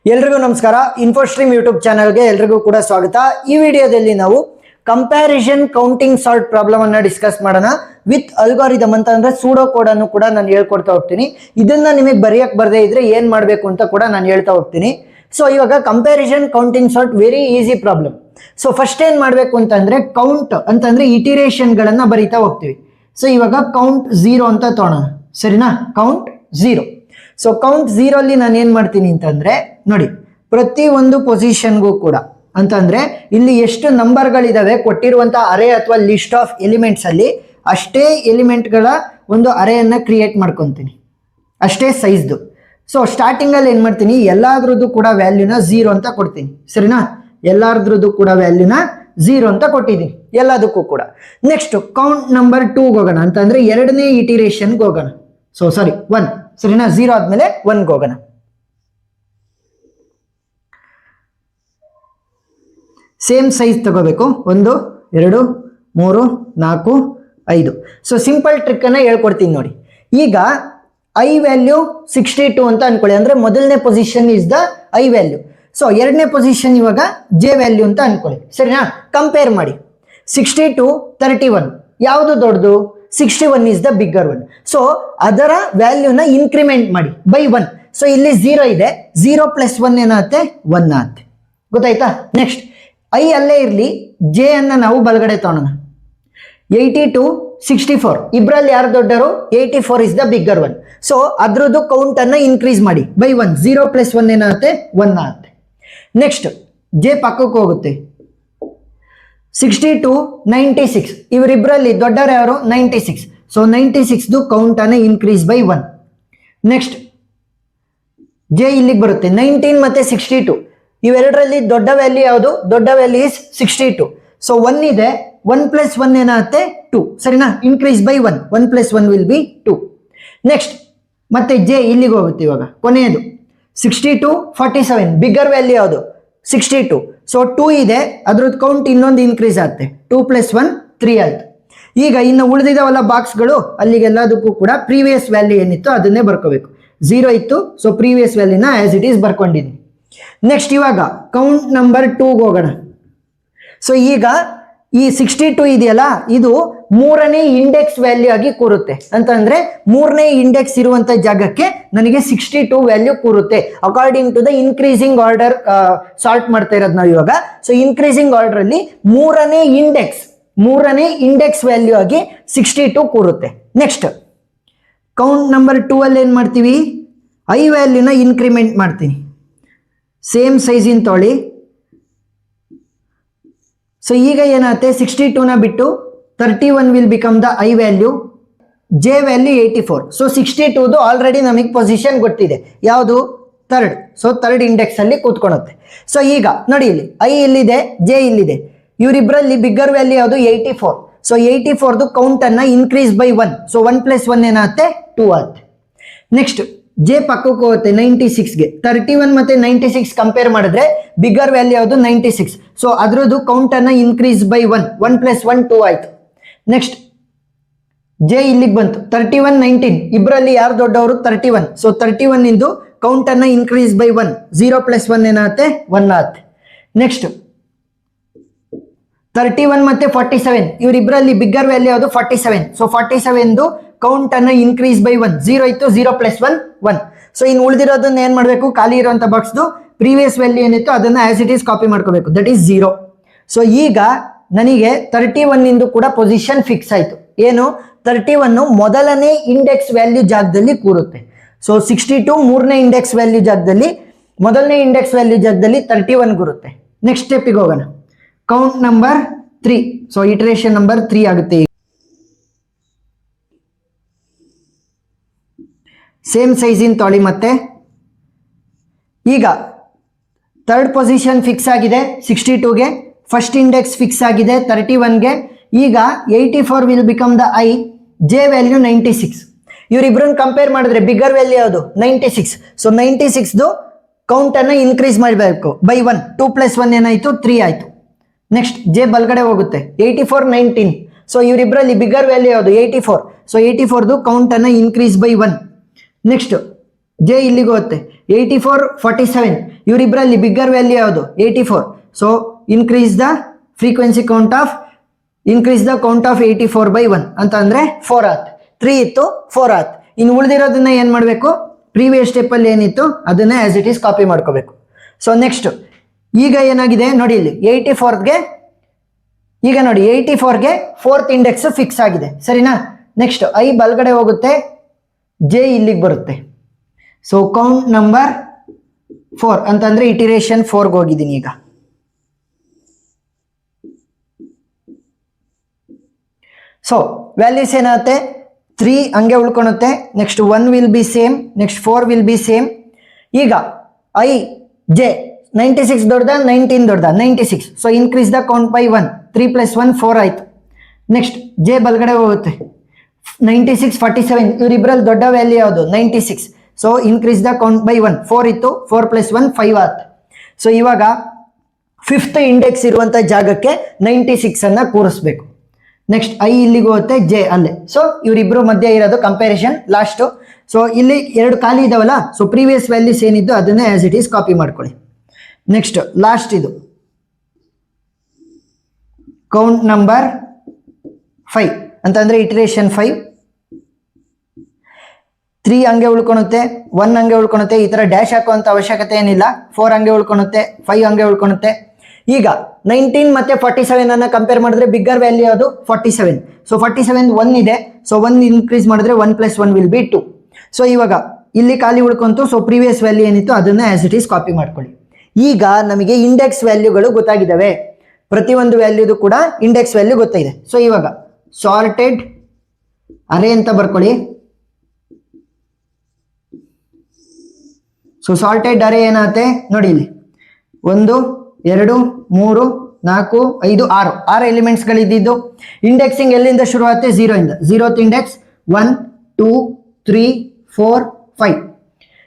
ಎಲ್ರಿಗೂ ನಮಸ್ಕಾರ. ಇನ್ಫೋಸ್ಟ್ರೀಮ್ ಯೂಟ್ಯೂಬ್ ಚಾನಲ್ಗೆ ಎಲ್ರಿಗೂ ಕೂಡ ಸ್ವಾಗತ. ಈ ವಿಡಿಯೋದಲ್ಲಿ ನಾವು ಕಂಪ್ಯಾರಿಸನ್ ಕೌಂಟಿಂಗ್ ಸಾರ್ಟ್ ಪ್ರಾಬ್ಲಮ್ ಅನ್ನ ಡಿಸ್ಕಸ್ ಮಾಡೋಣ ವಿತ್ ಅಲ್ಗಾರಿದಮ್ ಅಂತ ಅಂದ್ರೆ ಸೂಡೋ ಕೋಡ್ ಅನ್ನು ಕೂಡ ನಾನು ಹೇಳ್ಕೊಡ್ತಾ ಹೋಗ್ತೀನಿ. ಇದನ್ನ ನಿಮಗೆ ಬರೆಯಕ್ಕೆ ಬರದೇ ಇದ್ರೆ ಏನ್ ಮಾಡಬೇಕು ಅಂತ ಕೂಡ ನಾನು ಹೇಳ್ತಾ ಹೋಗ್ತೀನಿ. ಸೊ ಇವಾಗ comparison counting sort very easy problem. So first ಏನ್ ಮಾಡಬೇಕು ಅಂತಂದ್ರೆ ಕೌಂಟ್ ಅಂತಂದ್ರೆ ಇಟಿರೇಷನ್ ಗಳನ್ನ ಬರೀತಾ ಹೋಗ್ತೀವಿ. ಸೊ ಇವಾಗ ಕೌಂಟ್ 0 ಅಂತ ತಗೋಣ, ಸರಿನಾ? ಕೌಂಟ್ 0. ಸೊ ಕೌಂಟ್ 0 ಅಲ್ಲಿ ನಾನು ಏನ್ ಮಾಡ್ತೀನಿ ಅಂತಂದ್ರೆ ನೋಡಿ, ಪ್ರತಿ ಒಂದು ಪೊಸಿಷನ್ಗೂ ಕೂಡ ಅಂತಂದ್ರೆ ಇಲ್ಲಿ ಎಷ್ಟು ನಂಬರ್ಗಳಿದಾವೆ ಕೊಟ್ಟಿರುವಂತ ಅರೇ ಅಥವಾ ಲಿಸ್ಟ್ ಆಫ್ ಎಲಿಮೆಂಟ್ಸ್ ಅಲ್ಲಿ ಅಷ್ಟೇ ಎಲಿಮೆಂಟ್ಗಳ ಒಂದು ಅರೇಯನ್ನ ಕ್ರಿಯೇಟ್ ಮಾಡ್ಕೊತೀನಿ, ಅಷ್ಟೇ ಸೈಜ್ದು. ಸೊ ಸ್ಟಾರ್ಟಿಂಗ್ ಅಲ್ಲಿ ಏನ್ ಮಾಡ್ತೀನಿ, ಎಲ್ಲಾದ್ರದ್ದು ಕೂಡ ವ್ಯಾಲ್ಯೂನ 0 ಅಂತ ಕೊಡ್ತೀನಿ, ಸರಿನಾ? ಎಲ್ಲಾದ್ರದ್ದು ಕೂಡ ವ್ಯಾಲ್ಯೂನ 0 ಅಂತ ಕೊಟ್ಟಿದ್ದೀನಿ ಎಲ್ಲದಕ್ಕೂ ಕೂಡ. ನೆಕ್ಸ್ಟ್ ಕೌಂಟ್ ನಂಬರ್ 2 ಹೋಗೋಣ ಅಂತಂದ್ರೆ ಎರಡನೇ ಇಟಿರೇಷನ್ಗೆ ಹೋಗೋಣ. ಸೊ ಸಾರಿ 1, ಸರಿನಾ? 0 ಆದ್ಮೇಲೆ 1 ಹೋಗೋಣ. ಸೇಮ್ ಸೈಜ್ ತಗೋಬೇಕು, 1 2 3 4 5. ಸೊ ಸಿಂಪಲ್ ಟ್ರಿಕ್ ಅನ್ನ ಹೇಳ್ಕೊಡ್ತೀನಿ ನೋಡಿ. ಈಗ ಐ ವ್ಯಾಲ್ಯೂ 62 ಅಂತ ಅನ್ಕೊಳ್ಳಿ, ಅಂದ್ರೆ ಮೊದಲನೇ position is the I value. So ಎರಡನೇ ಪೊಸಿಷನ್ ಇವಾಗ ಜೆ ವ್ಯಾಲ್ಯೂ ಅಂತ ಅನ್ಕೊಳ್ಳಿ, ಸರಿನಾ? ಕಂಪೇರ್ ಮಾಡಿ 62 31 ಯಾವುದು ದೊಡ್ಡದು? 61 is the bigger one. So ಅದರ ವ್ಯಾಲ್ಯೂನ ಇನ್ಕ್ರಿಮೆಂಟ್ ಮಾಡಿ ಬೈ 1. ಸೊ ಇಲ್ಲಿ 0 ಇದೆ, 0 ಪ್ಲಸ್ 1 ಏನಾಗುತ್ತೆ? 1 ಆಗುತ್ತೆ. ಗೊತ್ತಾಯ್ತಾ? ನೆಕ್ಸ್ಟ್ ಐ ಅಲ್ಲೇ ಇರಲಿ, ಜೆ ಅನ್ನ ನಾವು ಬಲಗಡೆ ತಗೊಳ್ಳೋಣ. 82 64 ಇಬ್ರಲ್ಲಿ ಯಾರು ದೊಡ್ಡರು? 84 is the bigger one. So ಅದ್ರದ್ದು ಕೌಂಟ್ ಅನ್ನ ಇನ್ಕ್ರೀಸ್ ಮಾಡಿ ಬೈ 1. 0 ಪ್ಲಸ್ 1 ಏನಾಗುತ್ತೆ? 1 ಆಗುತ್ತೆ. ನೆಕ್ಸ್ಟ್ ಜೆ ಪಕ್ಕಕ್ಕೆ ಹೋಗುತ್ತೆ. 62 96 ಇವರಿಬ್ಬರಲ್ಲಿ ದೊಡ್ಡವರು ಯಾರು? 96. ಸೊ 96ದು ಕೌಂಟ್ ಅನ್ನ ಇನ್ಕ್ರೀಸ್ ಬೈ 1. ನೆಕ್ಸ್ಟ್ ಜೆ ಇಲ್ಲಿಗೆ ಬರುತ್ತೆ. 19 ಮತ್ತೆ 62 ಇವೆರಡರಲ್ಲಿ ದೊಡ್ಡ ವ್ಯಾಲ್ಯೂ ಯಾವುದು? ದೊಡ್ಡ ವ್ಯಾಲ್ಯೂ ಇಸ್ 62. ಸೊ 1 ಇದೆ, 1 ಪ್ಲಸ್ 1 ಏನಾಗುತ್ತೆ? 2, ಸರಿನಾ? Increase by 1. 1 plus 1 will B 2. Next ಮತ್ತೆ ಜೆ ಇಲ್ಲಿಗೆ ಹೋಗುತ್ತೆ. ಇವಾಗ ಕೊನೆಯದು 62 47 ಬಿಗ್ಗರ್ ವ್ಯಾಲ್ಯೂ ಯಾವುದು? 62. ಸೊ 2 ಇದೆ, ಅದ್ರದ್ದು ಕೌಂಟ್ ಇನ್ನೊಂದು ಇನ್ಕ್ರೀಸ್ ಆಗುತ್ತೆ. 2 ಪ್ಲಸ್ 1 3 ಆಯ್ತು. ಈಗ ಇನ್ನು ಉಳಿದಿದಾವಲ್ಲ ಬಾಕ್ಸ್ಗಳು, ಅಲ್ಲಿಗೆಲ್ಲದಕ್ಕೂ ಕೂಡ ಪ್ರೀವಿಯಸ್ ವ್ಯಾಲ್ಯೂ ಏನಿತ್ತು ಅದನ್ನೇ ಬರ್ಕೋಬೇಕು. 0 ಇತ್ತು, ಸೊ ಪ್ರೀವಿಯಸ್ ವ್ಯಾಲ್ಯೂನ ಆಸ್ ಇಟ್ ಈಸ್ ಬರ್ಕೊಂಡಿದ್ದೀನಿ. ನೆಕ್ಸ್ಟ್ ಇವಾಗ ಕೌಂಟ್ ನಂಬರ್ 2 ಹೋಗೋಣ. ಸೊ ಈಗ ಈ 62 ಇದೆಯಲ್ಲ, ಇದು ಮೂರನೇ ಇಂಡೆಕ್ಸ್ ವ್ಯಾಲ್ಯೂ ಆಗಿ ಕೂರುತ್ತೆ. ಅಂತಂದ್ರೆ ಮೂರನೇ ಇಂಡೆಕ್ಸ್ ಇರುವಂತ ಜಾಗಕ್ಕೆ ನನಗೆ 62 ವ್ಯಾಲ್ಯೂ ಕೂರುತ್ತೆ. According to the increasing order sort ಮಾಡ್ತಾ ಇರೋದು ನಾವು ಇವಾಗ. ಸೊ ಇನ್ಕ್ರೀಸಿಂಗ್ ಆರ್ಡರ್ ಅಲ್ಲಿ ಮೂರನೇ ಇಂಡೆಕ್ಸ್ ವ್ಯಾಲ್ಯೂ ಆಗಿ 62 ಕೂರುತ್ತೆ. ನೆಕ್ಸ್ಟ್ ಕೌಂಟ್ ನಂಬರ್ 2 ಅಲ್ಲಿ ಏನ್ ಮಾಡ್ತೀವಿ? ಐ ವ್ಯಾಲ್ಯೂನ ಇನ್ಕ್ರಿಮೆಂಟ್ ಮಾಡ್ತೀನಿ. ಸೇಮ್ ಸೈಜಿನ ತೊಳಿ. ಸೊ ಈಗ ಏನಾಗುತ್ತೆ? 62ನ ಬಿಟ್ಟು 31 will become the I value. J value 84. So 62ದು ಆಲ್ರೆಡಿ ನಮಗೆ ಪೊಸಿಷನ್ ಗೊತ್ತಿದೆ, ಯಾವುದು? ಥರ್ಡ್. ಸೊ ಥರ್ಡ್ ಇಂಡೆಕ್ಸ್ ಅಲ್ಲಿ ಕೂತ್ಕೊಳ್ಳುತ್ತೆ. ಸೊ ಈಗ ನೋಡಿ, ಇಲ್ಲಿ ಐ ಇಲ್ಲಿದೆ, ಜೆ ಇಲ್ಲಿದೆ. ಇವರಿಬ್ಬರಲ್ಲಿ ಬಿಗ್ಗರ್ ವ್ಯಾಲ್ಯೂ ಯಾವುದು? 84. ಸೊ 84ದು ಕೌಂಟ್ ಅನ್ನ ಇನ್ಕ್ರೀಸ್ ಬೈ 1. ಸೊ 1 ಪ್ಲಸ್ 1 ಏನಾಗುತ್ತೆ? 2 ಆಗುತ್ತೆ. ನೆಕ್ಸ್ಟ್ ಜೆ ಪಕ್ಕಕ್ಕೆ ಹೋಗುತ್ತೆ 96ಗೆ. 31 ಮತ್ತೆ 96 ಕಂಪೇರ್ ಮಾಡಿದ್ರೆ ಬಿಗ್ಗರ್ ವ್ಯಾಲ್ಯೂ ಯಾವುದು? 96. ಸೊ ಅದ್ರದ್ದು ಕೌಂಟ್ ಅನ್ನ ಇನ್ಕ್ರೀಸ್ ಬೈ 1. 1 ಪ್ಲಸ್ 1 2 ಆಯ್ತು. ನೆಕ್ಸ್ಟ್ ಜೆ ಇಲ್ಲಿಗೆ ಬಂತು. 31 19 ಇಬ್ಬರಲ್ಲಿ ಯಾರು ದೊಡ್ಡವರು? 31. ಸೊ 31 ಇಂದು ಕೌಂಟ್ ಅನ್ನ ಇನ್ಕ್ರೀಸ್ ಬೈ 1. 0 ಪ್ಲಸ್ 1 ಏನಾಗುತ್ತೆ? 1 ಆಗುತ್ತೆ. ನೆಕ್ಸ್ಟ್ 31 ಮತ್ತೆ 47 ಇವರಿಬ್ಬರಲ್ಲಿ ಬಿಗ್ಗರ್ ವ್ಯಾಲ್ಯೂ ಯಾವುದು? 47. ಸೊ 47ದು ಕೌಂಟ್ ಅನ್ನ ಇನ್ಕ್ರೀಸ್ ಬೈ 1. 0 ಇತ್ತು, 0 ಪ್ಲಸ್ 1 1. ಸೊ ಇನ್ನು ಉಳಿದಿರೋದನ್ನ ಏನ್ ಮಾಡಬೇಕು? ಖಾಲಿ ಇರುವಂತ ಬಾಕ್ಸ್ದು ಪ್ರೀವಿಯಸ್ ವ್ಯಾಲ್ಯೂ ಏನಿತ್ತು ಅದನ್ನ ಆಸ್ ಇಟ್ ಈಸ್ ಕಾಪಿ ಮಾಡ್ಕೋಬೇಕು, ದಟ್ ಈಸ್ 0. ಸೊ ಈಗ ನನಗೆ 31 ಇಂದು ಕೂಡ ಪೊಸಿಷನ್ ಫಿಕ್ಸ್ ಆಯ್ತು. ಏನು? 31 ಮೊದಲನೇ ಇಂಡೆಕ್ಸ್ ವ್ಯಾಲ್ಯೂ ಜಾಗದಲ್ಲಿ ಕೂರುತ್ತೆ. ಸೊ 62 ಮೂರನೇ ಇಂಡೆಕ್ಸ್ ವ್ಯಾಲ್ಯೂ ಜಾಗದಲ್ಲಿ, ಮೊದಲನೇ ಇಂಡೆಕ್ಸ್ ವ್ಯಾಲ್ಯೂ ಜಾಗದಲ್ಲಿ 31 ಕೂರುತ್ತೆ. ನೆಕ್ಸ್ಟ್ ಸ್ಟೆಪ್ಗೆ ಹೋಗೋಣ. Count number 3. ಸೊ ಇಟರೇಷನ್ ನಂಬರ್ 3 ಆಗುತ್ತೆ. ಸೇಮ್ ಸೈಜಿನ ತೊಳಿ. ಮತ್ತೆ ಈಗ ಥರ್ಡ್ ಪೊಸಿಷನ್ ಫಿಕ್ಸ್ ಆಗಿದೆ 62ಗೆ, ಫಸ್ಟ್ ಇಂಡೆಕ್ಸ್ ಫಿಕ್ಸ್ ಆಗಿದೆ 31ಗೆ. ಈಗ 84 will become the I, J value 96. ಇವರಿಬ್ಬರನ್ನ ಕಂಪೇರ್ ಮಾಡಿದ್ರೆ ಬಿಗ್ಗರ್ ವ್ಯಾಲ್ಯೂ ಯಾವುದು? 96. ಸೊ 96ದು ಕೌಂಟ್ ಅನ್ನ ಇನ್ಕ್ರೀಸ್ ಮಾಡಬೇಕು ಬೈ 1. 2 ಪ್ಲಸ್ 1 ಏನಾಯ್ತು? 3 ಆಯ್ತು. ನೆಕ್ಸ್ಟ್ ಜೆ ಬಲ್ಗಡೆ ಹೋಗುತ್ತೆ. 84 19. ಸೊ ಇವರಿಬ್ಬರಲ್ಲಿ ಬಿಗ್ಗರ್ ವ್ಯಾಲ್ಯೂ ಯಾವುದು? 84. ಸೊ 84ದು ಕೌಂಟ್ ಅನ್ನ ಇನ್ಕ್ರೀಸ್ ಬೈ 1. ನೆಕ್ಸ್ಟ್ ಜೆ ಇಲ್ಲಿಗೆ ಹೋಗುತ್ತೆ 84 47 ಇವರಿಬ್ಬರಲ್ಲಿ ಬಿಗ್ಗರ್ ವ್ಯಾಲ್ಯೂ ಯಾವುದು 84. So increase the frequency count of 84 by 1 ಅಂತ ಅಂದ್ರೆ 4 ಆತ್. 3 ಇತ್ತು 4 ಆತ್. ಇನ್ನು ಉಳಿದಿರೋದನ್ನ ಏನ್ ಮಾಡಬೇಕು, ಪ್ರೀವಿಯಸ್ ಸ್ಟೆಪ್ ಅಲ್ಲಿ ಏನಿತ್ತು ಅದನ್ನ ಆಸ್ ಇಟ್ ಈಸ್ ಕಾಪಿ ಮಾಡ್ಕೋಬೇಕು. ಸೊ ನೆಕ್ಸ್ಟ್ ಈಗ ಏನಾಗಿದೆ ನೋಡಿ, ಇಲ್ಲಿ 84ಗೆ ಈಗ ನೋಡಿ 84ಗೆ 4th ಇಂಡೆಕ್ಸ್ ಫಿಕ್ಸ್ ಆಗಿದೆ, ಸರಿನಾ. ನೆಕ್ಸ್ಟ್ ಐ ಬಲ್ಗಡೆ ಹೋಗುತ್ತೆ, ಜೆ ಇಲ್ಲಿಗೆ ಬರುತ್ತೆ. ಸೊ ಕೌಂಟ್ ನಂಬರ್ 4 ಅಂತಂದ್ರೆ ಇಟಿರೇಷನ್ 4ಗೆ ಹೋಗಿದ್ದೀನಿ. ಈಗ ಸೊ ವ್ಯಾಲ್ಯೂಸ್ ಏನಾಗುತ್ತೆ, 3 ಹಂಗೆ ಉಳ್ಕೊಳುತ್ತೆ. Next 1 will be same, next 4 will be same. ಈಗ ಐ ಜೆ 96 ದೊಡ್ಡದ 19 ದೊಡ್ಡದ 96. So increase the count by 1. 3 + 1 4 ಆಯ್ತು. ನೆಕ್ಸ್ಟ್ ಜೆ ಬಲ್ಗಡೆ ಹೋಗುತ್ತೆ, 96 47 ಇವರಿಬ್ಬರಲ್ಲಿ ದೊಡ್ಡ ವ್ಯಾಲ್ಯೂ ಯಾವುದು 96. So increase the count by 1. 4 ಇತ್ತು 4 + 1 5 ಆಯ್ತು. ಸೊ ಇವಾಗ 5th ಇಂಡೆಕ್ಸ್ ಇರುವಂತ ಜಾಗಕ್ಕೆ 96 ಅನ್ನ ಕೂರಿಸ್ಬೇಕು. ನೆಕ್ಸ್ಟ್ ಐ ಇಲ್ಲಿಗೆ ಹೋಗುತ್ತೆ, ಜೆ ಅಲ್ಲೇ. ಸೊ ಇವರಿಬ್ರು ಮಧ್ಯೆ ಇರೋದು ಕಂಪ್ಯಾರಿಸನ್ ಲಾಸ್ಟ್. ಸೊ ಇಲ್ಲಿ 2 ಖಾಲಿ ಇದಾವಲ್ಲ, ಸೊ ಪ್ರೀವಿಯಸ್ ವ್ಯಾಲ್ಯೂಸ್ ಏನಿದ್ದು ಅದನ್ನೇ ಆಸ್ ಇಟ್ ಈಸ್ ಕಾಪಿ ಮಾಡ್ಕೊಳ್ಳಿ. ನೆಕ್ಸ್ಟ್ ಲಾಸ್ಟ್ ಇದು ಕೌಂಟ್ ನಂಬರ್ 5 ಅಂತಂದ್ರೆ ಇಟರೇಷನ್ 5. 3 ಹಂಗೆ ಉಳ್ಕೊಳುತ್ತೆ, 1 ಹಂಗೆ ಉಳ್ಕೊಳುತ್ತೆ. ಈ ತರ ಡ್ಯಾಶ್ ಹಾಕುವಂತ ಅವಶ್ಯಕತೆ ಏನಿಲ್ಲ. 4 ಹಂಗೆ ಉಳ್ಕೊಳುತ್ತೆ, 5 ಹಂಗೆ ಉಳ್ಕೊಳುತ್ತೆ. ಈಗ 19 ಮತ್ತೆ 47 ಅನ್ನ ಕಂಪೇರ್ ಮಾಡಿದ್ರೆ ಬಿಗ್ಗರ್ ವ್ಯಾಲ್ಯೂ ಯಾವುದು 47. ಸೊ 47 1 ಇದೆ. ಸೊ 1 ಇನ್ಕ್ರೀಸ್ ಮಾಡಿದ್ರೆ 1 + 1 ವಿಲ್ ಬಿ 2. ಸೊ ಇವಾಗ ಇಲ್ಲಿ ಖಾಲಿ ಉಳ್ಕೊಂತು. ಸೊ ಪ್ರೀವಿಯಸ್ ವ್ಯಾಲ್ಯೂ ಏನಿತ್ತು ಅದನ್ನ ಆಸ್ ಇಟ್ ಈಸ್ ಕಾಪಿ ಮಾಡ್ಕೊಳ್ಳಿ. ಈಗ ನಮಗೆ ಇಂಡೆಕ್ಸ್ ವ್ಯಾಲ್ಯೂಗಳು ಗೊತ್ತಾಗಿದ್ದಾವೆ. ಪ್ರತಿಯೊಂದು ವ್ಯಾಲ್ಯೂದು ಕೂಡ ಇಂಡೆಕ್ಸ್ ವ್ಯಾಲ್ಯೂ ಗೊತ್ತಾಗಿದೆ. ಸೊ ಇವಾಗ ಸಾರ್ಟೆಡ್ ಅರೇ ಅಂತ ಬರ್ಕೊಳ್ಳಿ. ಸೊ ಸಾರ್ಟೆಡ್ ಅರೇ ಏನಾಗುತ್ತೆ ನೋಡಿ, ಇಲ್ಲಿ 1 2 3 4 5 6 ಎಲಿಮೆಂಟ್ಸ್ ಗಳಿದ್ದು. ಇಂಡೆಕ್ಸಿಂಗ್ ಎಲ್ಲಿಂದ ಶುರು ಆಗುತ್ತೆ, 0 ಇಂದ. 0th index 1 2 3 4 5.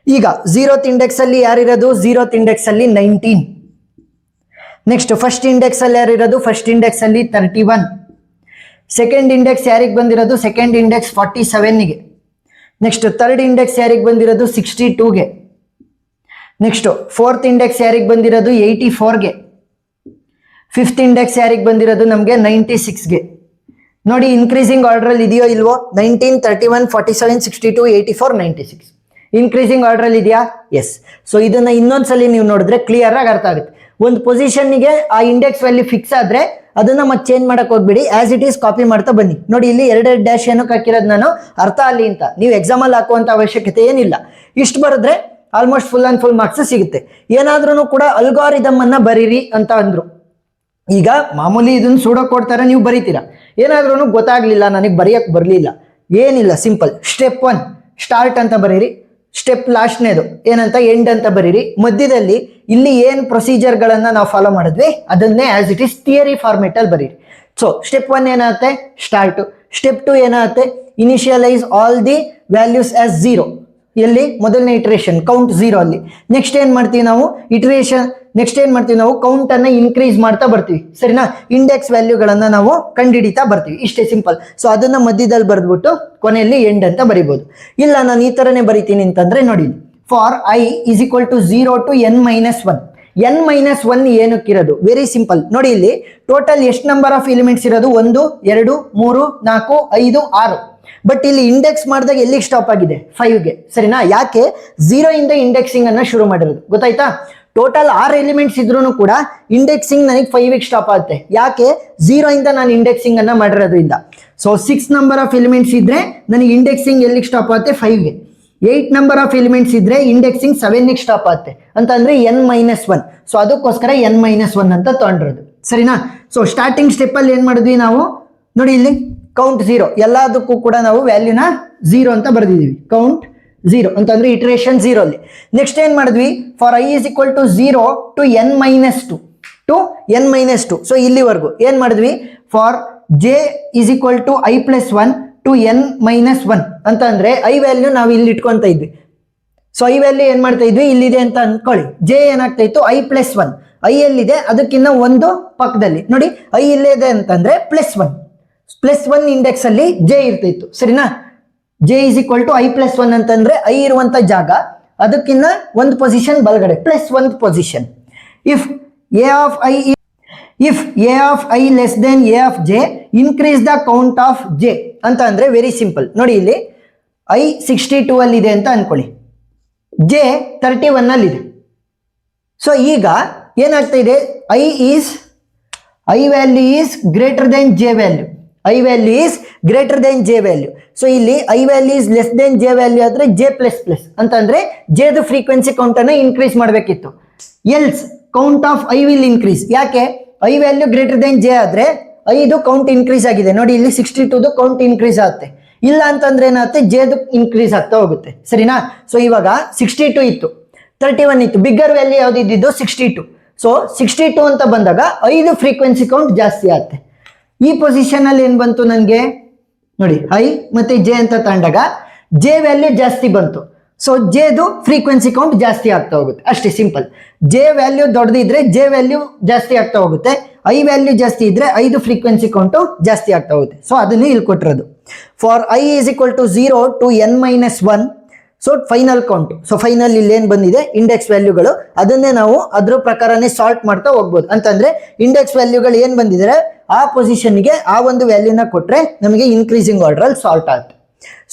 ಈಗ 0th ಇಂಡೆಕ್ಸ್ ಅಲ್ಲಿ ಯಾರಿರೋದು, 0th ಇಂಡೆಕ್ಸ್ ಅಲ್ಲಿ 19. ನೆಕ್ಸ್ಟ್ ಫಸ್ಟ್ ಇಂಡೆಕ್ಸ್ ಅಲ್ಲಿ ಯಾರಿರೋದು, ಫಸ್ಟ್ ಇಂಡೆಕ್ಸ್ ಅಲ್ಲಿ 31. ಸೆಕೆಂಡ್ ಇಂಡೆಕ್ಸ್ ಯಾರಿಗೆ ಬಂದಿರೋದು, ಸೆಕೆಂಡ್ ಇಂಡೆಕ್ಸ್ 47ಗೆ. ನೆಕ್ಸ್ಟ್ ಥರ್ಡ್ ಇಂಡೆಕ್ಸ್ ಯಾರಿಗೆ ಬಂದಿರೋದು 62ಗೆ. ನೆಕ್ಸ್ಟ್ 4th ಇಂಡೆಕ್ಸ್ ಯಾರಿಗೆ ಬಂದಿರೋದು 84ಗೆ. 5th ಇಂಡೆಕ್ಸ್ ಯಾರಿಗೆ ಬಂದಿರೋದು ನಮಗೆ 96ಗೆ. ನೋಡಿ ಇನ್ಕ್ರೀಸಿಂಗ್ ಆರ್ಡರ್ ಅಲ್ಲಿ ಇದೆಯೋ ಇಲ್ವೋ, 19 31 47 62 84 96 ಇನ್ಕ್ರೀಸಿಂಗ್ ಆರ್ಡರ್ ಅಲ್ಲಿ ಇದೆಯಾ, ಎಸ್. ಸೊ ಇದನ್ನ ಇನ್ನೊಂದ್ಸಲಿ ನೀವು ನೋಡಿದ್ರೆ ಕ್ಲಿಯರ್ ಆಗಿ ಅರ್ಥ ಆಗುತ್ತೆ. ಒಂದು ಪೊಸಿಷನ್ಗೆ ಆ ಇಂಡೆಕ್ಸ್ ವ್ಯಾಲ್ಯೂ ಫಿಕ್ಸ್ ಆದ್ರೆ ಅದನ್ನ ಮತ್ತೆ ಚೇಂಜ್ ಮಾಡಕ್ ಹೋಗ್ಬಿಡಿ, ಆಸ್ ಇಟ್ ಈಸ್ ಕಾಪಿ ಮಾಡ್ತಾ ಬನ್ನಿ. ನೋಡಿ ಇಲ್ಲಿ 2 ಡ್ಯಾಶ್ ಏನಕ್ಕೆ ಹಾಕಿರೋದು ನಾನು, ಅರ್ಥ ಅಲ್ಲಿ ಅಂತ. ನೀವು ಎಕ್ಸಾಮ್ ಅಲ್ಲಿ ಹಾಕುವಂತ ಅವಶ್ಯಕತೆ ಏನಿಲ್ಲ. ಇಷ್ಟು ಬರೆದ್ರೆ almost full and full marks ಸಿಗುತ್ತೆ. ಏನಾದ್ರೂ ಕೂಡ ಅಲ್ಗಾರಿದಮ್ ಅನ್ನ ಬರೀರಿ ಅಂತ ಅಂದ್ರು. ಈಗ ಮಾಮೂಲಿ ಇದನ್ನ ಸುಡೋ ಕೊಡ್ತಾರೆ, ನೀವು ಬರೀತೀರಾ. ಏನಾದ್ರೂ ಗೊತ್ತಾಗ್ಲಿಲ್ಲ, ನನಗೆ ಬರೆಯಕ್ ಬರ್ಲಿಲ್ಲ, ಏನಿಲ್ಲ, ಸಿಂಪಲ್. ಸ್ಟೆಪ್ 1 ಸ್ಟಾರ್ಟ್ ಅಂತ ಬರೀರಿ. ಸ್ಟೆಪ್ ಲಾಸ್ಟ್ನೇದು ಏನಂತ ಎಂಡ್ ಅಂತ ಬರೀರಿ. ಮಧ್ಯದಲ್ಲಿ ಇಲ್ಲಿ ಏನ್ ಪ್ರೊಸೀಜರ್ ಗಳನ್ನ ನಾವು ಫಾಲೋ ಮಾಡಿದ್ವಿ ಅದನ್ನೇ as it is theory format ಅಲ್ಲಿ ಬರೀರಿ. ಸೊ ಸ್ಟೆಪ್ 1 ಏನಾಗುತ್ತೆ, ಸ್ಟಾರ್ಟ್. ಸ್ಟೆಪ್ 2 ಏನಾಗುತ್ತೆ, initialise all the values as 0. ಎಲ್ಲಿ ಮೊದಲನೇ ಇಟರೇಷನ್ ಕೌಂಟ್ 0 ಅಲ್ಲಿ. ನೆಕ್ಸ್ಟ್ ಏನ್ ಮಾಡ್ತೀವಿ ನಾವು, ನೆಕ್ಸ್ಟ್ ಏನ್ ಮಾಡ್ತೀವಿ ನಾವು, ಕೌಂಟ್ ಅನ್ನ ಇನ್ಕ್ರೀಸ್ ಮಾಡ್ತಾ ಬರ್ತೀವಿ, ಸರಿನಾ. ಇಂಡೆಕ್ಸ್ ವ್ಯಾಲ್ಯೂಗಳನ್ನ ನಾವು ಕಂಡುಹಿಡಿತಾ ಬರ್ತೀವಿ, ಇಷ್ಟೇ ಸಿಂಪಲ್. ಸೊ ಅದನ್ನ ಮಧ್ಯದಲ್ಲಿ ಬರೆದ್ಬಿಟ್ಟು ಕೊನೆಯಲ್ಲಿ ಎಂಡ್ ಅಂತ ಬರಿಬಹುದು. ಇಲ್ಲ ನಾನು ಈ ತರನೇ ಬರಿತೀನಿ ಅಂತಂದ್ರೆ ನೋಡಿ, for I is equal to 0 to n-1. n-1 ಏನಕ್ಕಿರೋದು, ವೆರಿ ಸಿಂಪಲ್. ನೋಡಿ ಇಲ್ಲಿ ಟೋಟಲ್ ಎಷ್ಟು ನಂಬರ್ ಆಫ್ ಎಲಿಮೆಂಟ್ಸ್ ಇರೋದು, 1 2 3 4 5 6. ಬಟ್ ಇಲ್ಲಿ ಇಂಡೆಕ್ಸ್ ಮಾಡಿದಾಗ ಎಲ್ಲಿಗೆ ಸ್ಟಾಪ್ ಆಗಿದೆ, 5ಗೆ, ಸರಿನಾ. ಯಾಕೆ, 0 ಇಂದ ಇಂಡೆಕ್ಸಿಂಗ್ ಅನ್ನ ಶುರು ಮಾಡಿರೋದು, ಗೊತ್ತಾಯ್ತಾ. ಟೋಟಲ್ 6 ಎಲಿಮೆಂಟ್ಸ್ ಇದ್ರೂ ಕೂಡ ಇಂಡೆಕ್ಸಿಂಗ್ ನನಗೆ 5ಗೆ ಸ್ಟಾಪ್ ಆಗುತ್ತೆ. ಯಾಕೆ, 0 ಇಂದ ನಾನು ಇಂಡೆಕ್ಸಿಂಗ್ ಅನ್ನ ಮಾಡಿರೋದ್ರಿಂದ. ಸೊ 6 ನಂಬರ್ ಆಫ್ ಎಲಿಮೆಂಟ್ಸ್ ಇದ್ರೆ ನನಗೆ ಇಂಡೆಕ್ಸಿಂಗ್ ಎಲ್ಲಿಗೆ ಸ್ಟಾಪ್ ಆಗುತ್ತೆ, 5ಗೆ. 8 ನಂಬರ್ ಆಫ್ ಎಲಿಮೆಂಟ್ಸ್ ಇದ್ರೆ ಇಂಡೆಕ್ಸಿಂಗ್ 7ಗೆ ಸ್ಟಾಪ್ ಆಗುತ್ತೆ ಅಂತ ಅಂದ್ರೆ n-1. ಸೊ ಅದಕ್ಕೋಸ್ಕರ n-1 ಅಂತ ತಗೊಂಡಿರೋದು, ಸರಿನಾ. ಸೊ ಸ್ಟಾರ್ಟಿಂಗ್ ಸ್ಟೆಪ್ ಅಲ್ಲಿ ಏನ್ ಮಾಡಿದ್ವಿ ನಾವು, ನೋಡಿ ಇಲ್ಲಿ ಕೌಂಟ್ 0, ಎಲ್ಲದಕ್ಕೂ ಕೂಡ ನಾವು ವ್ಯಾಲ್ಯೂನ 0 ಅಂತ ಬರೆದಿದ್ದೀವಿ. ಕೌಂಟ್ 0 ಅಂತಂದ್ರೆ ಇಟರೇಷನ್ 0 ಅಲ್ಲಿ. ನೆಕ್ಸ್ಟ್ ಏನ್ ಮಾಡಿದ್ವಿ, for I is equal to 0 to n-2. So ಇಲ್ಲಿವರೆಗೂ ಏನ್ ಮಾಡಿದ್ವಿ, for J is equal to I plus 1 to n-1 ಅಂತ ಅಂದ್ರೆ ಐ ವ್ಯಾಲ್ಯೂ ನಾವು ಇಲ್ಲಿ ಇಟ್ಕೊಂತ ಇದ್ವಿ. ಸೊ ಐ ವ್ಯಾಲ್ಯೂ ಏನ್ ಮಾಡ್ತಾ ಇದ್ವಿ, ಇಲ್ಲಿದೆ ಅಂತ ಅನ್ಕೊಳ್ಳಿ. ಜೆ ಏನಾಗ್ತಾ ಇತ್ತು, ಐ ಪ್ಲಸ್ 1. ಐ ಎಲ್ಲಿದೆ, ಅದಕ್ಕಿಂತ ಒಂದು ಪಕ್ಕದಲ್ಲಿ ನೋಡಿ, ಐ ಇಲ್ಲಿದೆ ಅಂತಂದ್ರೆ +1 ಇಂಡೆಕ್ಸ್ ಅಲ್ಲಿ ಜೆ ಇರ್ತಿತ್ತು, ಸರಿನಾ. J is equal to I plus 1 ಅಂತಂದ್ರೆ ಐ ಇರುವಂತ ಜಾಗ ಅದಕ್ಕಿಂತ ಒಂದು ಪೊಸಿಷನ್ ಬಲಗಡೆ ಪ್ಲಸ್ ಒಂದು position. If A of I less than A of J increase the count of J ಅಂತ ಅಂದ್ರೆ ವೆರಿ ಸಿಂಪಲ್. ನೋಡಿ ಇಲ್ಲಿ ಐ 62 ಅಲ್ಲಿ ಇದೆ ಅಂತ ಅನ್ಕೊಳ್ಳಿ, ಜೆ 31 ಅಲ್ಲಿ ಇದೆ. ಸೊ ಈಗ ಏನಾಗ್ತಾ ಇದೆ, I value is greater than J value. I value is greater than J value. So ಇಲ್ಲಿ I value is less than J value ಆದ್ರೆ ಜೆ ಪ್ಲಸ್ ಪ್ಲಸ್ ಅಂತಂದ್ರೆ ಜೆದು ಫ್ರೀಕ್ವೆನ್ಸಿ ಕೌಂಟ್ ಅನ್ನು ಇನ್ಕ್ರೀಸ್ ಮಾಡಬೇಕಿತ್ತು. Else count of I will increase. ಯಾಕೆ, I value greater than J ಆದ್ರೆ ಐದು count increase ಆಗಿದೆ. ನೋಡಿ ಇಲ್ಲಿ 62 ಕೌಂಟ್ ಇನ್ಕ್ರೀಸ್ ಆಗುತ್ತೆ. ಇಲ್ಲ ಅಂತಂದ್ರೆ ಏನಾಗುತ್ತೆ, ಜೆದು ಇನ್ಕ್ರೀಸ್ ಆಗ್ತಾ ಹೋಗುತ್ತೆ. ಸರಿನಾ? ಸೊ ಇವಾಗ 62 ಇತ್ತು, 31 ಇತ್ತು, ಬಿಗ್ಗರ್ ವ್ಯಾಲ್ಯೂ ಯಾವ್ದು ಇದ್ದಿದ್ದು 62. ಸೊ 62 ಅಂತ ಬಂದಾಗ ಐದು ಫ್ರೀಕ್ವೆನ್ಸಿ ಕೌಂಟ್ ಜಾಸ್ತಿ ಆಗುತ್ತೆ. ಈ ಪೊಸಿಷನ್ ಅಲ್ಲಿ ಏನ್ ಬಂತು ನನಗೆ, ನೋಡಿ ಐ ಮತ್ತೆ ಜೆ ಅಂತ ತಗೊಂಡಾಗ ಜೆ ವ್ಯಾಲ್ಯೂ ಜಾಸ್ತಿ ಬಂತು. ಸೊ ಜೆದು ಫ್ರೀಕ್ವೆನ್ಸಿ ಕೌಂಟ್ ಜಾಸ್ತಿ ಆಗ್ತಾ ಹೋಗುತ್ತೆ. ಅಷ್ಟೇ ಸಿಂಪಲ್. ಜೆ ವ್ಯಾಲ್ಯೂ ದೊಡ್ಡದಿದ್ರೆ ಜೆ ವ್ಯಾಲ್ಯೂ ಜಾಸ್ತಿ ಆಗ್ತಾ ಹೋಗುತ್ತೆ, ಐ ವ್ಯಾಲ್ಯೂ ಜಾಸ್ತಿ ಇದ್ರೆ ಐದು ಫ್ರೀಕ್ವೆನ್ಸಿ ಕೌಂಟು ಜಾಸ್ತಿ ಆಗ್ತಾ ಹೋಗುತ್ತೆ. ಸೊ ಅದನ್ನೇ ಇಲ್ಲಿ ಕೊಟ್ಟಿರೋದು. For I is equal to 0 to n-1. So final count. So final ಇಲ್ಲಿ ಏನ್ ಬಂದಿದೆ ಇಂಡೆಕ್ಸ್ ವ್ಯಾಲ್ಯೂಗಳು, ಅದನ್ನೇ ನಾವು ಅದ್ರ ಪ್ರಕಾರನೇ ಸಾಲ್ಟ್ ಮಾಡ್ತಾ ಹೋಗ್ಬೋದು. ಅಂತಂದ್ರೆ ಇಂಡೆಕ್ಸ್ ವ್ಯಾಲ್ಯೂಗಳು ಏನ್ ಬಂದಿದ್ರೆ ಆ ಪೊಸಿಷನ್ಗೆ ಆ ಒಂದು ವ್ಯಾಲ್ಯೂನ ಕೊಟ್ರೆ ನಮಗೆ ಇನ್ಕ್ರೀಸಿಂಗ್ ಆರ್ಡರ್ ಅಲ್ಲಿ ಸಾಲ್ಟ್ ಆಗುತ್ತೆ.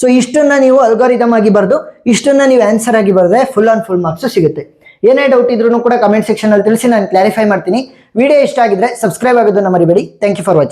ಸೊ ಇಷ್ಟನ್ನ ನೀವು ಅಲ್ಗಾರಿದಮ್ ಆಗಿ ಬರೆದು ಇಷ್ಟನ್ನ ನೀವು ಆನ್ಸರ್ ಆಗಿ ಬರೆದ್ರೆ ಫುಲ್ ಆನ್ ಫುಲ್ ಮಾರ್ಕ್ಸ್ ಸಿಗುತ್ತೆ. ಏನೇ ಡೌಟ್ ಇದ್ರೂ ಕೂಡ ಕಮೆಂಟ್ ಸೆಕ್ಷನ್ ಅಲ್ಲಿ ತಿಳಿಸಿ, ನಾನು ಕ್ಲಾರಿಫೈ ಮಾಡ್ತೀನಿ. ವಿಡಿಯೋ ಇಷ್ಟ ಆಗಿದ್ರೆ ಸಬ್ಸ್ಕ್ರೈಬ್ ಆಗೋದನ್ನ ಮರಿಬೇಡಿ. Thank you for watching.